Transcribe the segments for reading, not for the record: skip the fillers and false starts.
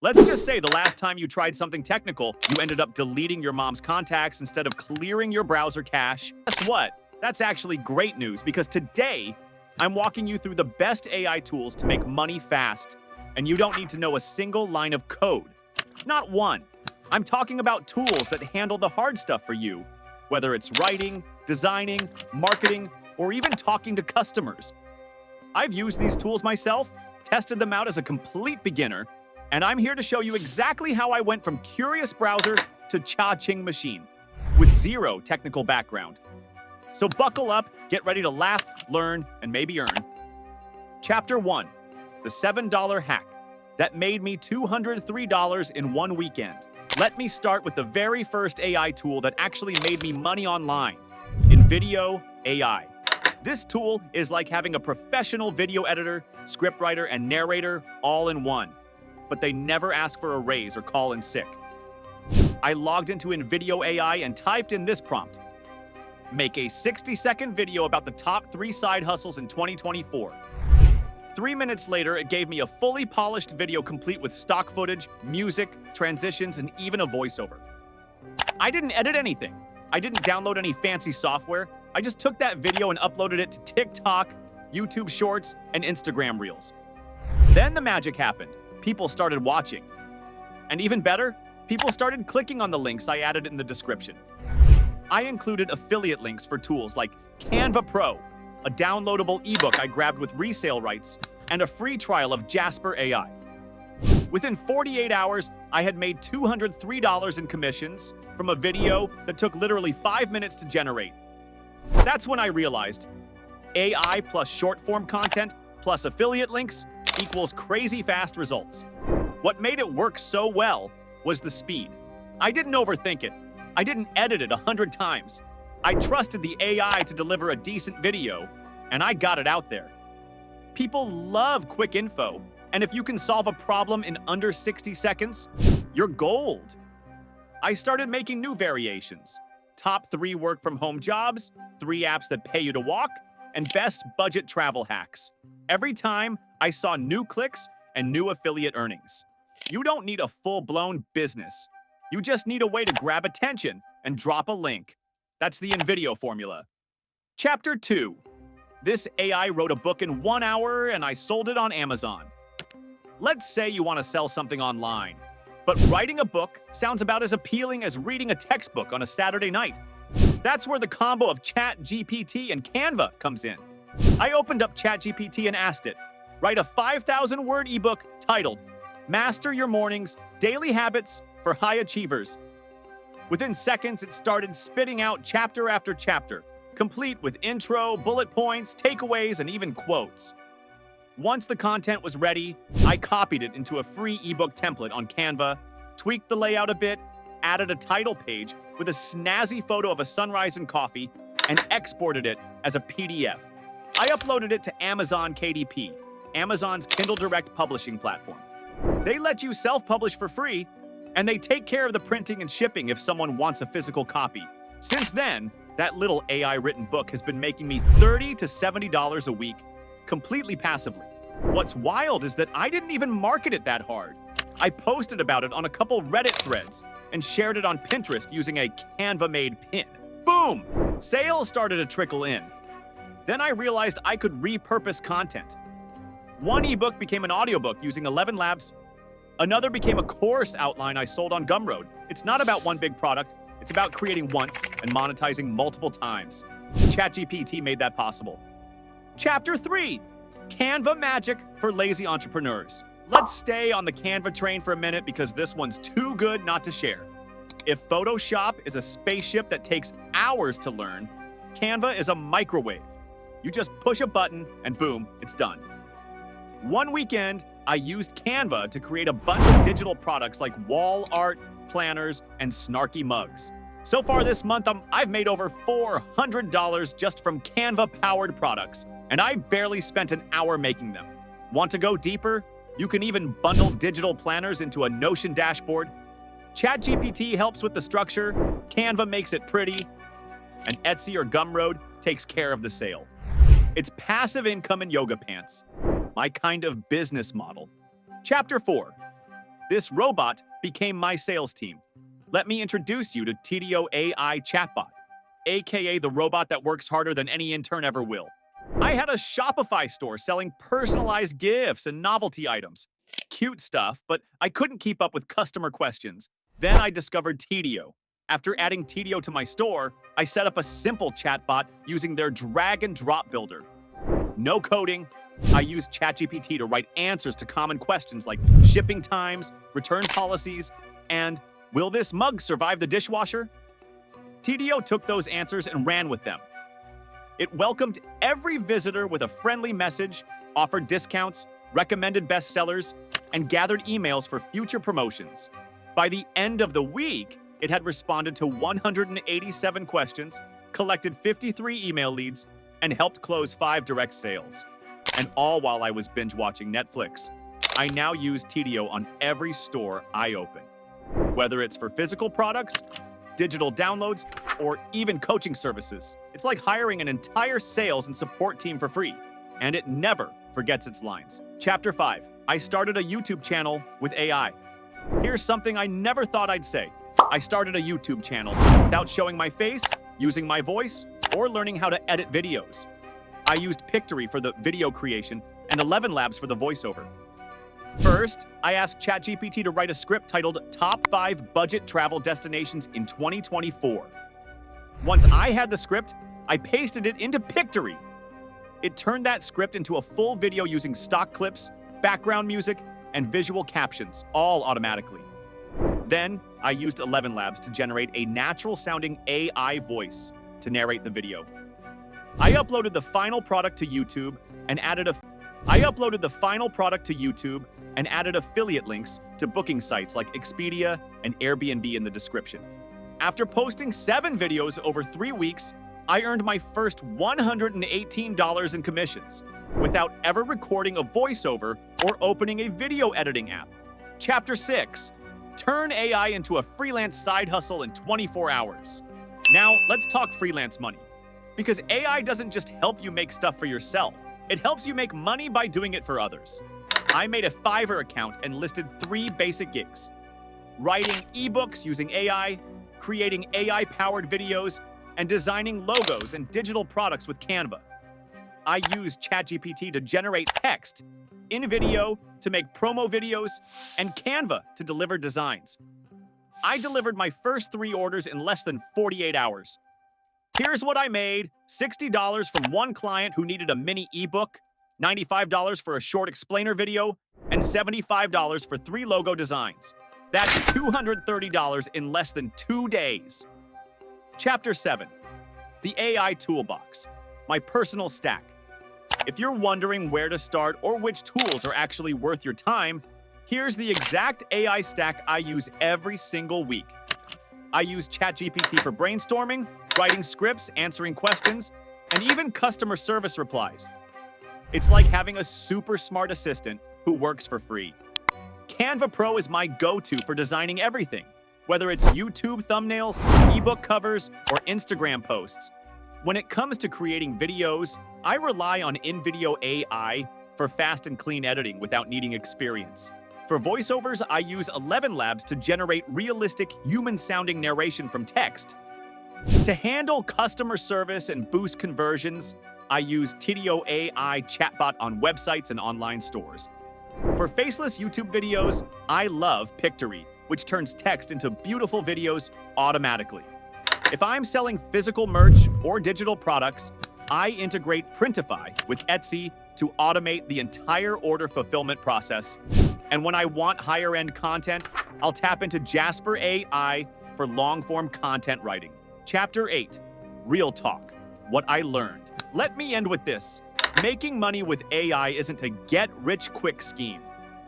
Let's just say the last time you tried something technical, you ended up deleting your mom's contacts instead of clearing your browser cache. Guess what? That's actually great news because today, I'm walking you through the best AI tools to make money fast, and you don't need to know a single line of code. Not one. I'm talking about tools that handle the hard stuff for you, whether it's writing, designing, marketing, or even talking to customers. I've used these tools myself, tested them out as a complete beginner, and I'm here to show you exactly how I went from curious browser to cha-ching machine with zero technical background. So buckle up, get ready to laugh, learn, and maybe earn. Chapter 1, the $7 hack that made me $203 in one weekend. Let me start with the very first AI tool that actually made me money online, InVideo AI. This tool is like having a professional video editor, scriptwriter, and narrator all in one, but they never ask for a raise or call in sick. I logged into InVideo AI and typed in this prompt: make a 60-second video about the top 3 side hustles in 2024. 3 minutes later, it gave me a fully polished video complete with stock footage, music, transitions, and even a voiceover. I didn't edit anything. I didn't download any fancy software. I just took that video and uploaded it to TikTok, YouTube Shorts, and Instagram Reels. Then the magic happened. People started watching. And even better, people started clicking on the links I added in the description. I included affiliate links for tools like Canva Pro, a downloadable ebook I grabbed with resale rights, and a free trial of Jasper AI. Within 48 hours, I had made $203 in commissions from a video that took literally 5 minutes to generate. That's when I realized AI plus short-form content plus affiliate links equals crazy fast results. What made it work so well was the speed. I didn't overthink it. I didn't edit it 100 times. I trusted the AI to deliver a decent video, and I got it out there. People love quick info, and if you can solve a problem in under 60 seconds, you're gold. I started making new variations. Top 3 work-from-home jobs, 3 apps that pay you to walk, and best budget travel hacks. Every time, I saw new clicks and new affiliate earnings. You don't need a full-blown business. You just need a way to grab attention and drop a link. That's the InVideo formula. Chapter 2. This AI wrote a book in 1 hour and I sold it on Amazon. Let's say you want to sell something online, but writing a book sounds about as appealing as reading a textbook on a Saturday night. That's where the combo of ChatGPT and Canva comes in. I opened up ChatGPT and asked it, write a 5,000-word ebook titled Master Your Mornings, Daily Habits for High Achievers. Within seconds, it started spitting out chapter after chapter, complete with intro, bullet points, takeaways, and even quotes. Once the content was ready, I copied it into a free ebook template on Canva, tweaked the layout a bit, added a title page with a snazzy photo of a sunrise and coffee, and exported it as a PDF. I uploaded it to Amazon KDP, Amazon's Kindle Direct publishing platform. They let you self-publish for free, and they take care of the printing and shipping if someone wants a physical copy. Since then, that little AI-written book has been making me $30 to $70 a week, completely passively. What's wild is that I didn't even market it that hard. I posted about it on a couple Reddit threads and shared it on Pinterest using a Canva-made pin. Boom! Sales started to trickle in. Then I realized I could repurpose content. One ebook became an audiobook using 11 Labs. Another became a course outline I sold on Gumroad. It's not about one big product. It's about creating once and monetizing multiple times. ChatGPT made that possible. Chapter 3, Canva Magic for Lazy Entrepreneurs. Let's stay on the Canva train for a minute because this one's too good not to share. If Photoshop is a spaceship that takes hours to learn, Canva is a microwave. You just push a button and boom, it's done. One weekend, I used Canva to create a bunch of digital products like wall art, planners, and snarky mugs. So far this month, I've made over $400 just from Canva-powered products, and I barely spent an hour making them. Want to go deeper? You can even bundle digital planners into a Notion dashboard. ChatGPT helps with the structure, Canva makes it pretty, and Etsy or Gumroad takes care of the sale. It's passive income in yoga pants. My kind of business model. Chapter 4. This robot became my sales team. Let me introduce you to TDO AI Chatbot, aka the robot that works harder than any intern ever will. I had a Shopify store selling personalized gifts and novelty items. Cute stuff, but I couldn't keep up with customer questions. Then I discovered TDO. After adding TDO to my store, I set up a simple chatbot using their drag and drop builder. No coding. I used ChatGPT to write answers to common questions like shipping times, return policies, and will this mug survive the dishwasher? TDO took those answers and ran with them. It welcomed every visitor with a friendly message, offered discounts, recommended bestsellers, and gathered emails for future promotions. By the end of the week, it had responded to 187 questions, collected 53 email leads, and helped close 5 direct sales. And all while I was binge-watching Netflix. I now use TDO on every store I open. Whether it's for physical products, digital downloads, or even coaching services. It's like hiring an entire sales and support team for free. And it never forgets its lines. Chapter 5. I started a YouTube channel with AI. Here's something I never thought I'd say. I started a YouTube channel without showing my face, using my voice, or learning how to edit videos. I used Pictory for the video creation and 11 Labs for the voiceover. First, I asked ChatGPT to write a script titled Top 5 Budget Travel Destinations in 2024. Once I had the script, I pasted it into Pictory. It turned that script into a full video using stock clips, background music, and visual captions, all automatically. Then, I used 11 Labs to generate a natural-sounding AI voice to narrate the video. I uploaded the final product to YouTube and added affiliate links to booking sites like Expedia and Airbnb in the description. After posting 7 videos over 3 weeks, I earned my first $118 in commissions without ever recording a voiceover or opening a video editing app. Chapter 6. Turn AI into a freelance side hustle in 24 hours. Now, let's talk freelance money. Because AI doesn't just help you make stuff for yourself. It helps you make money by doing it for others. I made a Fiverr account and listed 3 basic gigs. Writing ebooks using AI, creating AI-powered videos, and designing logos and digital products with Canva. I use ChatGPT to generate text, InVideo to make promo videos, and Canva to deliver designs. I delivered my first 3 orders in less than 48 hours. Here's what I made: $60 from one client who needed a mini ebook, $95 for a short explainer video, and $75 for 3 logo designs. That's $230 in less than 2 days. Chapter 7. The AI Toolbox, my personal stack. If you're wondering where to start or which tools are actually worth your time, here's the exact AI stack I use every single week. I use ChatGPT for brainstorming, writing scripts, answering questions, and even customer service replies. It's like having a super smart assistant who works for free. Canva Pro is my go-to for designing everything, whether it's YouTube thumbnails, ebook covers, or Instagram posts. When it comes to creating videos, I rely on InVideo AI for fast and clean editing without needing experience. For voiceovers, I use 11 Labs to generate realistic, human-sounding narration from text. To handle customer service and boost conversions, I use TDO AI chatbot on websites and online stores. For faceless YouTube videos, I love Pictory, which turns text into beautiful videos automatically. If I'm selling physical merch or digital products, I integrate Printify with Etsy to automate the entire order fulfillment process. And when I want higher-end content, I'll tap into Jasper AI for long-form content writing. Chapter 8. Real Talk. What I learned. Let me end with this. Making money with AI isn't a get-rich-quick scheme,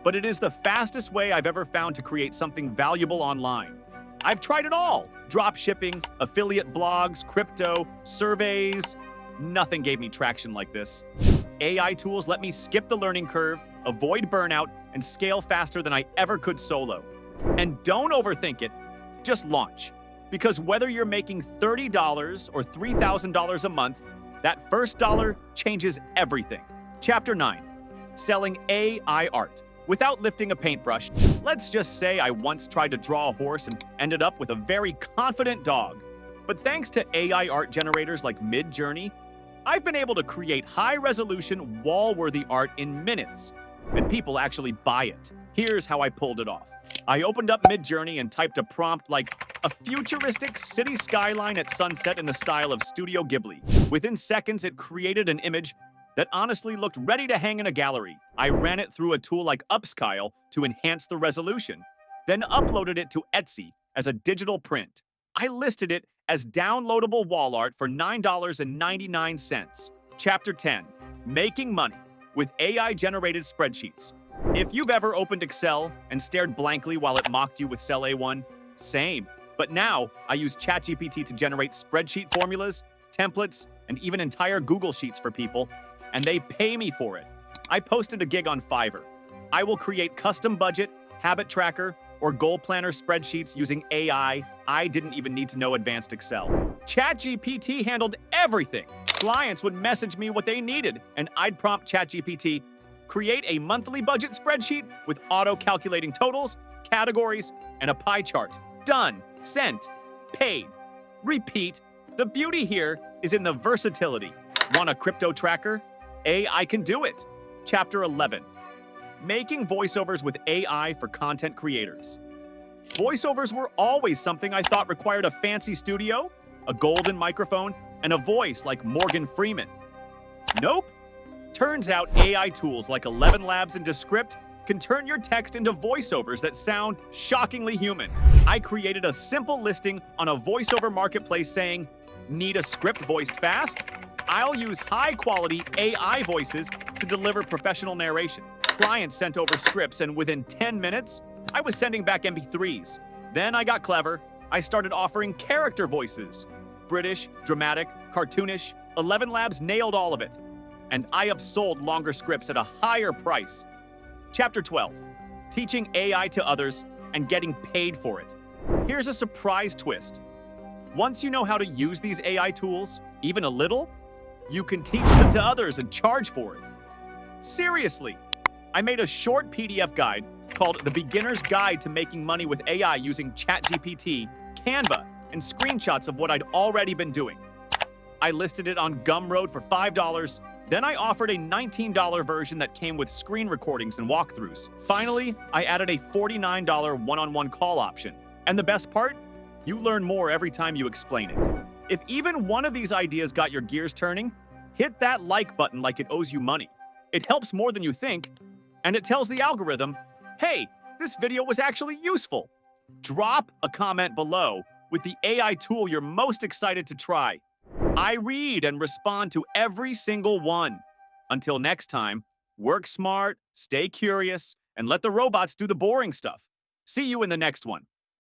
but it is the fastest way I've ever found to create something valuable online. I've tried it all. Drop shipping, affiliate blogs, crypto, surveys. Nothing gave me traction like this. AI tools let me skip the learning curve, avoid burnout, and scale faster than I ever could solo. And don't overthink it, just launch. Because whether you're making $30 or $3,000 a month, that first dollar changes everything. Chapter 9. Selling AI art without lifting a paintbrush. Let's just say I once tried to draw a horse and ended up with a very confident dog. But thanks to AI art generators like Midjourney, I've been able to create high-resolution, wall-worthy art in minutes, and people actually buy it. Here's how I pulled it off. I opened up Midjourney and typed a prompt like a futuristic city skyline at sunset in the style of Studio Ghibli. Within seconds, it created an image that honestly looked ready to hang in a gallery. I ran it through a tool like Upscale to enhance the resolution, then uploaded it to Etsy as a digital print. I listed it as downloadable wall art for $9.99. Chapter 10. Making money with AI-generated spreadsheets. If you've ever opened Excel and stared blankly while it mocked you with Cell A1, same. But now, I use ChatGPT to generate spreadsheet formulas, templates, and even entire Google Sheets for people, and they pay me for it. I posted a gig on Fiverr. I will create custom budget, habit tracker, or goal planner spreadsheets using AI. I didn't even need to know advanced Excel. ChatGPT handled everything. Clients would message me what they needed, and I'd prompt ChatGPT, create a monthly budget spreadsheet with auto-calculating totals, categories, and a pie chart. Done. Sent. Paid. Repeat. The beauty here is in the versatility. Want a crypto tracker? AI can do it. Chapter 11. Making voiceovers with AI for content creators. Voiceovers were always something I thought required a fancy studio, a golden microphone, and a voice like Morgan Freeman. Nope. Turns out AI tools like 11 Labs and Descript can turn your text into voiceovers that sound shockingly human. I created a simple listing on a voiceover marketplace saying, need a script voiced fast? I'll use high-quality AI voices to deliver professional narration. Clients sent over scripts, and within 10 minutes, I was sending back MP3s. Then I got clever. I started offering character voices. British, dramatic, cartoonish. 11 Labs nailed all of it. And I upsold longer scripts at a higher price. Chapter 12. Teaching AI to others and getting paid for it. Here's a surprise twist. Once you know how to use these AI tools, even a little, you can teach them to others and charge for it. Seriously. I made a short PDF guide called The Beginner's Guide to Making Money with AI using ChatGPT, Canva, and screenshots of what I'd already been doing. I listed it on Gumroad for $5. Then I offered a $19 version that came with screen recordings and walkthroughs. Finally, I added a $49 one-on-one call option. And the best part? You learn more every time you explain it. If even one of these ideas got your gears turning, hit that like button like it owes you money. It helps more than you think, and it tells the algorithm, hey, this video was actually useful. Drop a comment below with the AI tool you're most excited to try. I read and respond to every single one. Until next time, work smart, stay curious, and let the robots do the boring stuff. See you in the next one.